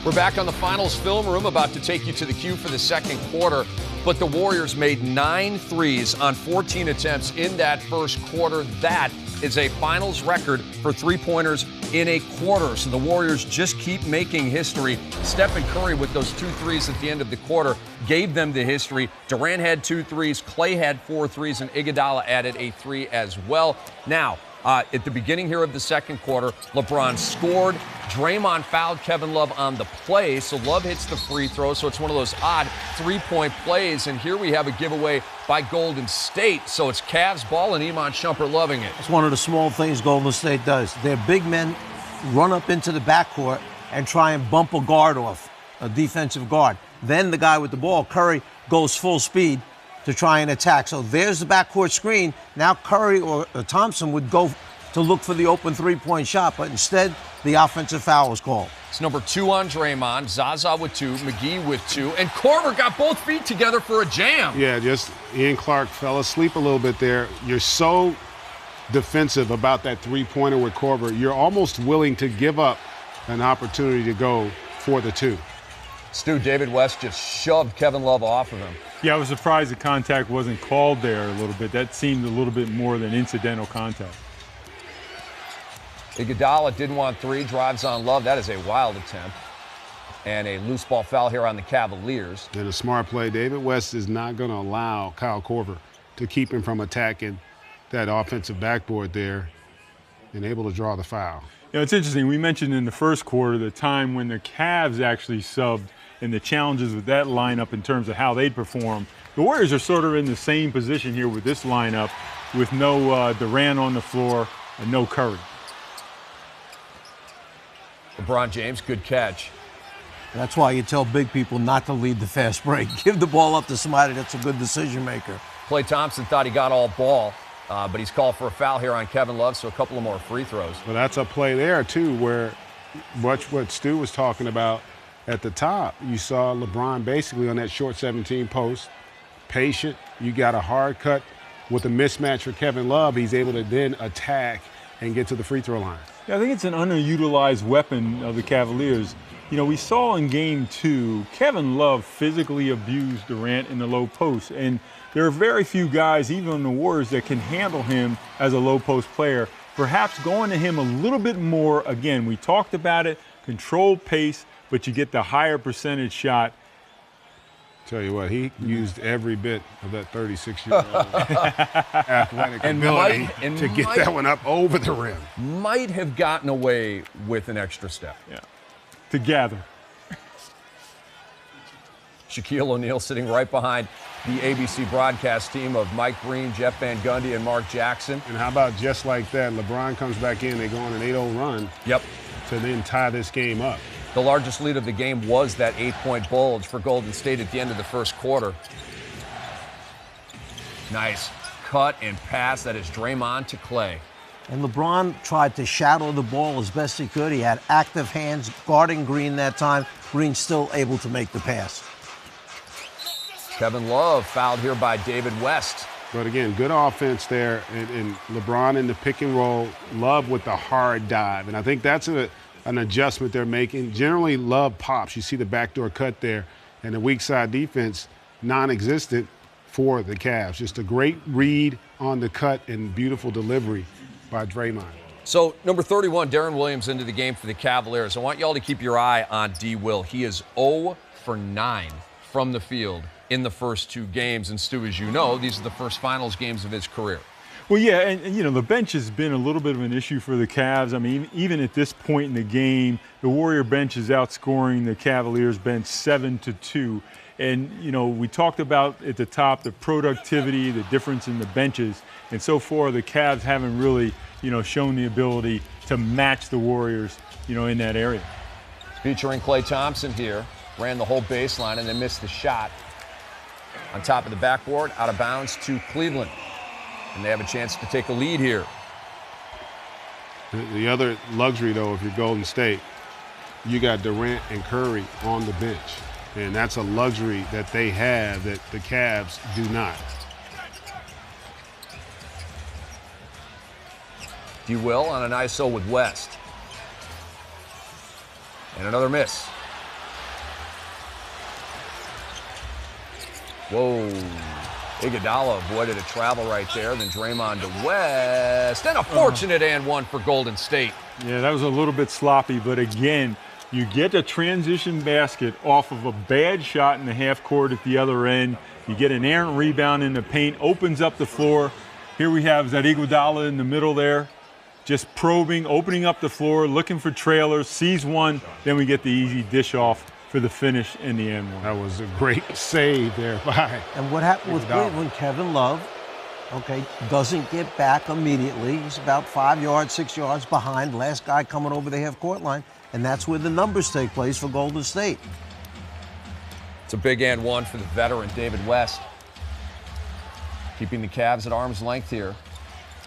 We're back on the finals film room, about to take you to the cue for the second quarter. But the Warriors made 9 threes on 14 attempts in that first quarter. That is a finals record for three-pointers in a quarter. So the Warriors just keep making history. Steph and Curry with those 2 threes at the end of the quarter gave them the history. Durant had 2 threes, Klay had 4 threes, and Iguodala added a 3 as well. Now, at the beginning here of the second quarter, LeBron scored. Draymond fouled Kevin Love on the play, so Love hits the free throw. So it's one of those odd 3-point plays. And here we have a giveaway by Golden State. So it's Cavs ball, and Iman Shumpert loving it. It's one of the small things Golden State does. Their big men run up into the backcourt and try and bump a guard off, a defensive guard. Then the guy with the ball, Curry, goes full speed to try and attack. So there's the backcourt screen. Now Curry or Thompson would go to look for the open 3-point shot, but instead the offensive foul was called. It's number 2 on Draymond, Zaza with 2, McGee with 2, and Korver got both feet together for a jam. Yeah, just Ian Clark fell asleep a little bit there. You're so defensive about that 3-pointer with Korver, you're almost willing to give up an opportunity to go for the 2. Stu, David West just shoved Kevin Love off of him. Yeah, I was surprised the contact wasn't called there a little bit. That seemed a little bit more than incidental contact. Iguodala didn't want 3, drives on Love. That is a wild attempt. And a loose ball foul here on the Cavaliers. And a smart play. David West is not going to allow Kyle Korver to keep him from attacking that offensive backboard there and able to draw the foul. You know, it's interesting. We mentioned in the first quarter the time when the Cavs actually subbed and the challenges with that lineup in terms of how they'd perform. The Warriors are sort of in the same position here with this lineup with no Durant on the floor and no Curry. LeBron James, good catch. That's why you tell big people not to lead the fast break. Give the ball up to somebody that's a good decision maker. Klay Thompson thought he got all ball, but he's called for a foul here on Kevin Love, so a couple of more free throws. Well, that's a play there, too, where what Stu was talking about at the top. You saw LeBron basically on that short 17 post, patient. You got a hard cut with a mismatch for Kevin Love. He's able to then attack and get to the free throw line. Yeah, I think it's an underutilized weapon of the Cavaliers. You know, we saw in Game 2, Kevin Love physically abused Durant in the low post, and there are very few guys, even on the Warriors, that can handle him as a low post player. Perhaps going to him a little bit more. Again, we talked about it, controlled pace, but you get the higher percentage shot. Tell you what, he used every bit of that 36-year-old athletic ability to get that one up over the rim. Might have gotten away with an extra step. Yeah, to gather. Shaquille O'Neal sitting right behind the ABC broadcast team of Mike Breen, Jeff Van Gundy, and Mark Jackson. And how about just like that, LeBron comes back in, they go on an 8-0 run. Yep. To then tie this game up. The largest lead of the game was that 8-point bulge for Golden State at the end of the first quarter. Nice cut and pass. That is Draymond to Klay. And LeBron tried to shadow the ball as best he could. He had active hands guarding Green that time. Green still able to make the pass. Kevin Love fouled here by David West. But again, good offense there. And LeBron in the pick and roll. Love with the hard dive. And I think that's an adjustment they're making. Generally, Love pops. You see the backdoor cut there. And the weak side defense, non-existent for the Cavs. Just a great read on the cut and beautiful delivery by Draymond. So, number 31, Darren Williams into the game for the Cavaliers. I want y'all to keep your eye on D. Will. He is 0 for 9 from the field in the first 2 games. And, Stu, as you know, these are the first finals games of his career. Well, yeah, and you know, the bench has been a little bit of an issue for the Cavs. I mean, even at this point in the game, the Warrior bench is outscoring the Cavaliers bench 7-2. And, you know, we talked about at the top the productivity, the difference in the benches. And so far, the Cavs haven't really, you know, shown the ability to match the Warriors, you know, in that area. Featuring Klay Thompson here. Ran the whole baseline and then missed the shot. On top of the backboard, out of bounds to Cleveland. And they have a chance to take a lead here. The other luxury, though, if you're Golden State, you got Durant and Curry on the bench. And that's a luxury that they have that the Cavs do not. D. Will on an ISO with West. And another miss. Whoa. Iguodala avoided a travel right there. Then Draymond to West. And a fortunate and one for Golden State. Yeah, that was a little bit sloppy, but again, you get a transition basket off of a bad shot in the half court at the other end. You get an errant rebound in the paint, opens up the floor. Here we have that Iguodala in the middle there, just probing, opening up the floor, looking for trailers, sees one, then we get the easy dish off for the finish in the end one. That was a great save there by. And what happened with Cleveland, Kevin Love, doesn't get back immediately. He's about 5 yards, 6 yards behind. Last guy coming over the half-court line, and that's where the numbers take place for Golden State. It's a big and one for the veteran, David West. Keeping the Cavs at arm's length here.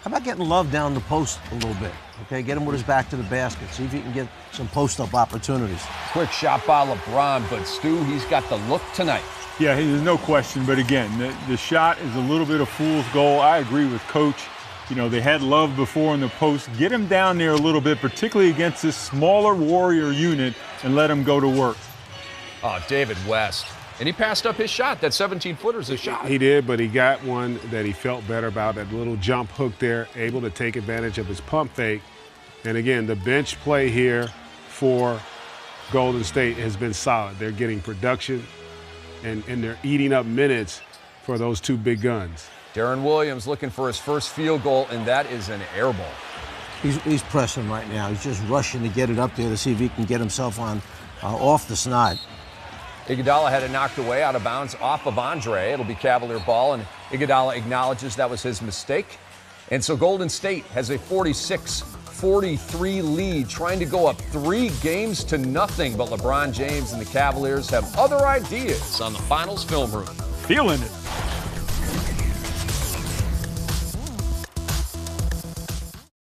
How about getting Love down the post a little bit? Get him with his back to the basket. See if he can get some post-up opportunities. Quick shot by LeBron, but Stu, he's got the look tonight. Yeah, there's no question, but again, the shot is a little bit of fool's goal. I agree with Coach. They had Love before in the post. Get him down there a little bit, particularly against this smaller Warrior unit, and let him go to work. Oh, David West. And he passed up his shot. That 17-footer's a shot. He did, but he got one that he felt better about, that little jump hook there, able to take advantage of his pump fake. And again, the bench play here for Golden State has been solid. They're getting production, and they're eating up minutes for those two big guns. Darren Williams looking for his first field goal, and that is an air ball. He's pressing right now. He's just rushing to get it up there to see if he can get himself on off the snide. Iguodala had it knocked away out of bounds off of Andre. It'll be Cavalier ball, and Iguodala acknowledges that was his mistake. And so Golden State has a 46-43 lead, trying to go up 3 games to nothing. But LeBron James and the Cavaliers have other ideas on the Finals Film Room. Feeling it.